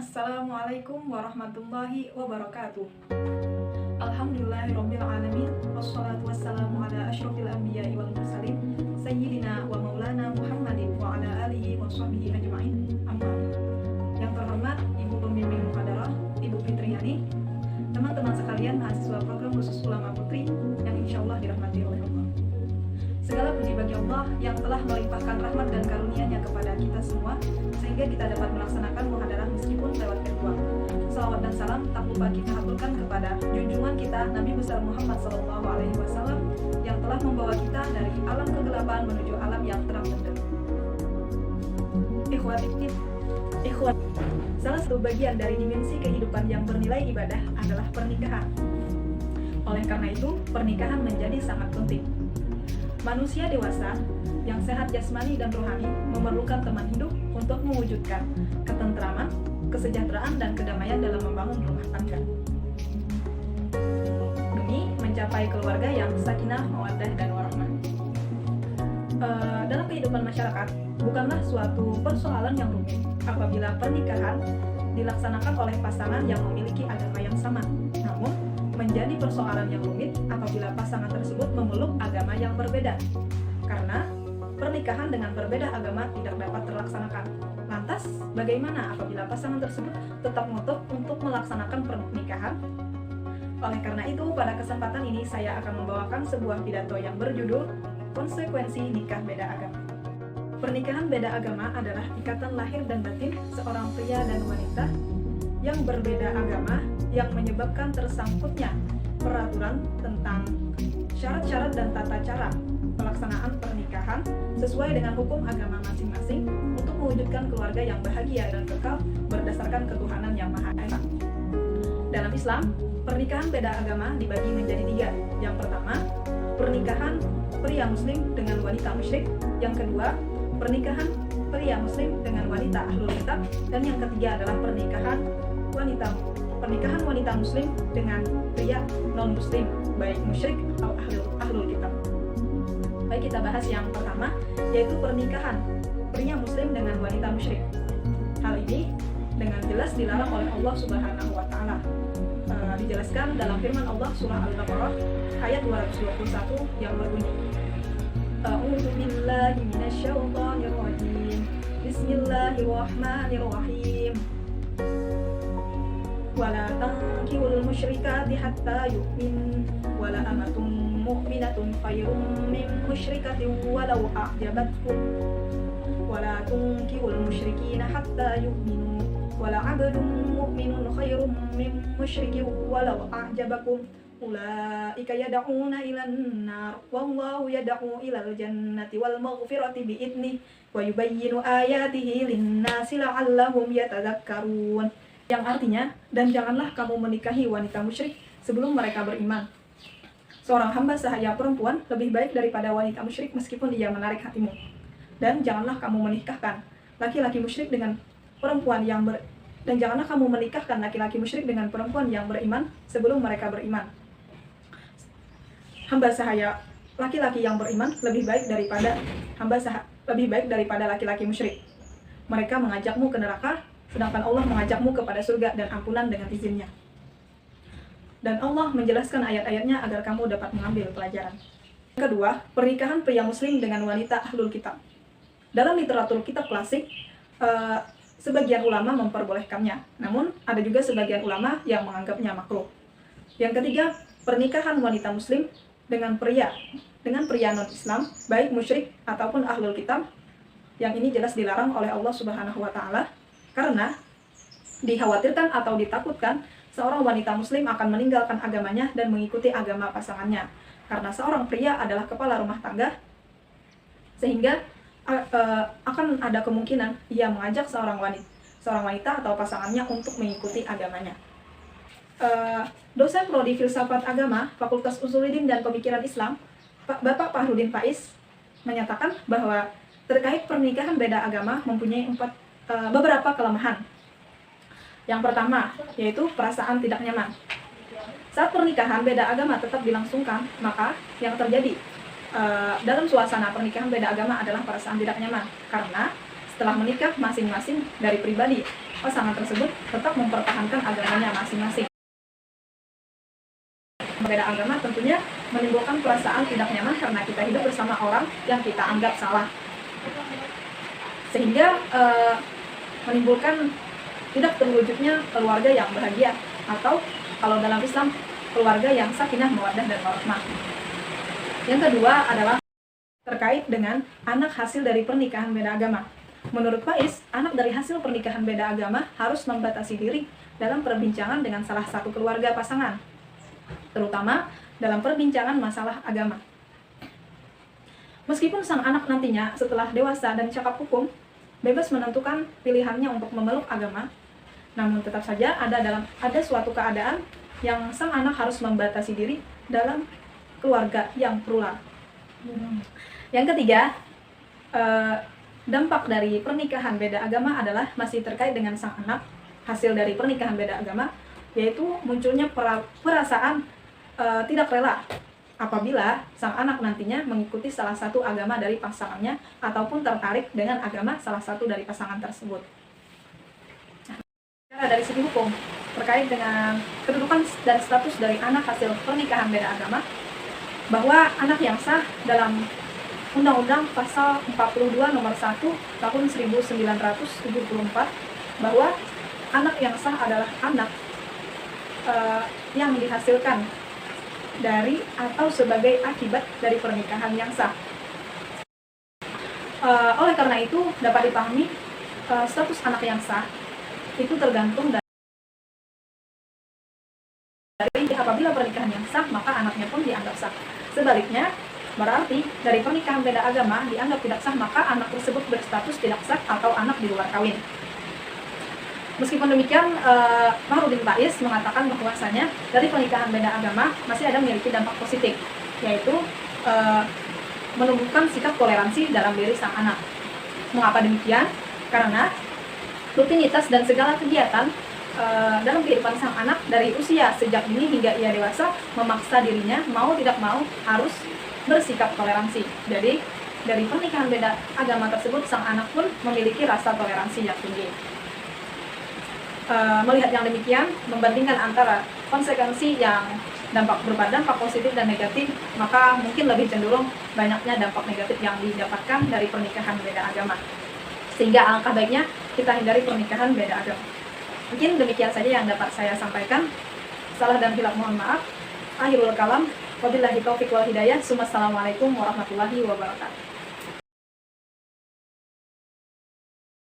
Assalamualaikum warahmatullahi wabarakatuh. Alhamdulillahirabbil alamin wassalatu wassalamu ala asyrofil anbiya'i wal mursalin sayyidina wa maulana Muhammadin wa ala alihi wa sahbihi ajma'in. Amma. Yang terhormat Ibu Pembimbing Muhadarah, Ibu Fitriani, teman-teman sekalian mahasiswa program khusus ulama putri yang insyaallah dirahmati oleh Allah. Segala puji bagi Allah yang telah melimpahkan rahmat dan karunia-Nya kepada kita semua sehingga kita dapat melaksanakan muhadarah meskipun lewat virtual. Salawat dan salam tak lupa kita haturkan kepada junjungan kita Nabi besar Muhammad SAW yang telah membawa kita dari alam kegelapan menuju alam yang terang benderang. Ikhwan, salah satu bagian dari dimensi kehidupan yang bernilai ibadah adalah pernikahan. Oleh karena itu, pernikahan menjadi sangat penting. Manusia dewasa yang sehat jasmani dan rohani memerlukan teman hidup untuk mewujudkan ketentraman, kesejahteraan, dan kedamaian dalam membangun rumah tangga. Demi mencapai keluarga yang sakinah, mawaddah, dan warahmah. Dalam kehidupan masyarakat, bukanlah suatu persoalan yang rumit apabila pernikahan dilaksanakan oleh pasangan yang memiliki agama yang sama. Namun, menjadi persoalan yang rumit apabila pasangan tersebut memeluk agama yang berbeda. Karena pernikahan dengan berbeda agama tidak dapat terlaksanakan. Lantas, bagaimana apabila pasangan tersebut tetap ngotot untuk melaksanakan pernikahan? Oleh karena itu, pada kesempatan ini saya akan membawakan sebuah pidato yang berjudul Konsekuensi Nikah Beda Agama. Pernikahan beda agama adalah ikatan lahir dan batin seorang pria dan wanita yang berbeda agama yang menyebabkan tersangkutnya peraturan tentang syarat-syarat dan tata cara pelaksanaan pernikahan sesuai dengan hukum agama masing-masing untuk mewujudkan keluarga yang bahagia dan kekal berdasarkan ketuhanan yang Maha Esa. Dalam Islam, pernikahan beda agama dibagi menjadi 3. Yang pertama, pernikahan pria muslim dengan wanita musyrik. Yang kedua, pernikahan pria muslim dengan wanita ahlul kitab. Dan yang ketiga adalah pernikahan wanita muslim dengan pria non muslim, baik musyrik atau ahlul kitab. Baik, kita bahas yang pertama, yaitu pernikahan pria muslim dengan wanita musyrik. Hal ini dengan jelas dilarang oleh Allah Subhanahu wa taala. Dijelaskan dalam firman Allah surah Al-Baqarah ayat 221 yang berbunyi, A'udzu billahi minasyaitonir rajim. Bismillahirrahmanirrahim. Wala tankihul musyrikati hatta yu'min wala amatun mu'minatun khairum min musyrikatin walau a'jabatkum wala tankihul musyrikina hatta yu'minu wala 'abdun mu'minun khairum min musyrikin walau a'jabakum ulaika yad'una ilan nar wallahu yad'u ilal jannati wal maghfirati bi'idnihi wa yubayyinu ayatihi lin-nasi la'allahum yatadhakkarun. Yang artinya, dan janganlah kamu menikahi wanita musyrik sebelum mereka beriman. Seorang hamba sahaya perempuan lebih baik daripada wanita musyrik meskipun ia menarik hatimu. Dan janganlah kamu menikahkan laki-laki musyrik dengan perempuan dan janganlah kamu menikahkan laki-laki musyrik dengan perempuan yang beriman sebelum mereka beriman. Hamba sahaya laki-laki yang beriman lebih baik daripada laki-laki musyrik. Mereka mengajakmu ke neraka, sedangkan Allah mengajakmu kepada surga dan ampunan dengan izinnya. Dan Allah menjelaskan ayat-ayatnya agar kamu dapat mengambil pelajaran. Yang kedua, pernikahan pria muslim dengan wanita ahlul kitab. Dalam literatur kitab klasik, sebagian ulama memperbolehkannya, namun ada juga sebagian ulama yang menganggapnya makruh. Yang ketiga, pernikahan wanita muslim dengan pria non-Islam, baik musyrik ataupun ahlul kitab, yang ini jelas dilarang oleh Allah Subhanahu wa taala. Karena dikhawatirkan atau ditakutkan seorang wanita muslim akan meninggalkan agamanya dan mengikuti agama pasangannya. Karena seorang pria adalah kepala rumah tangga, sehingga akan ada kemungkinan ia mengajak seorang wanita atau pasangannya untuk mengikuti agamanya. Dosen Prodi Filsafat Agama Fakultas Usuluddin dan Pemikiran Islam, Bapak Fahrudin Faiz, menyatakan bahwa terkait pernikahan beda agama mempunyai beberapa kelemahan. Yang pertama, yaitu perasaan tidak nyaman. Saat pernikahan beda agama tetap dilangsungkan, maka yang terjadi dalam suasana pernikahan beda agama adalah perasaan tidak nyaman. Karena setelah menikah, masing-masing dari pribadi pasangan tersebut tetap mempertahankan agamanya masing-masing. Berbeda agama tentunya menimbulkan perasaan tidak nyaman karena kita hidup bersama orang yang kita anggap salah, sehingga menimbulkan tidak terwujudnya keluarga yang bahagia, atau kalau dalam Islam keluarga yang sakinah, mawaddah, dan warahmah. Yang kedua adalah terkait dengan anak hasil dari pernikahan beda agama. Menurut Faiz, anak dari hasil pernikahan beda agama harus membatasi diri dalam perbincangan dengan salah satu keluarga pasangan, terutama dalam perbincangan masalah agama. Meskipun sang anak nantinya setelah dewasa dan cakap hukum, bebas menentukan pilihannya untuk memeluk agama, namun tetap saja ada suatu keadaan yang sang anak harus membatasi diri dalam keluarga yang plural. Yang ketiga, dampak dari pernikahan beda agama adalah masih terkait dengan sang anak hasil dari pernikahan beda agama, yaitu munculnya perasaan tidak rela apabila sang anak nantinya mengikuti salah satu agama dari pasangannya ataupun tertarik dengan agama salah satu dari pasangan tersebut. Nah, dari segi hukum terkait dengan kedudukan dan status dari anak hasil pernikahan beda agama, bahwa anak yang sah dalam Undang-Undang Pasal 42 Nomor 1 Tahun 1974 bahwa anak yang sah adalah anak yang dihasilkan dari atau sebagai akibat dari pernikahan yang sah. Oleh karena itu dapat dipahami status anak yang sah itu tergantung dari apabila pernikahan yang sah maka anaknya pun dianggap sah. Sebaliknya berarti dari pernikahan beda agama dianggap tidak sah maka anak tersebut berstatus tidak sah atau anak di luar kawin. Meskipun demikian, Mahrudin Faiz mengatakan bahwasanya dari pernikahan beda agama masih ada memiliki dampak positif, yaitu menumbuhkan sikap toleransi dalam diri sang anak. Mengapa demikian? Karena rutinitas dan segala kegiatan dalam kehidupan sang anak dari usia sejak dini hingga ia dewasa memaksa dirinya mau tidak mau harus bersikap toleransi. Jadi dari pernikahan beda agama tersebut sang anak pun memiliki rasa toleransi yang tinggi. Melihat yang demikian, membandingkan antara konsekuensi yang berupa dampak positif dan negatif, maka mungkin lebih cenderung banyaknya dampak negatif yang didapatkan dari pernikahan beda agama. Sehingga alangkah baiknya kita hindari pernikahan beda agama. Mungkin demikian saja yang dapat saya sampaikan. Salah dan hilaf mohon maaf. Akhirul kalam, wabillahi taufiq wal hidayah. Assalamualaikum warahmatullahi wabarakatuh.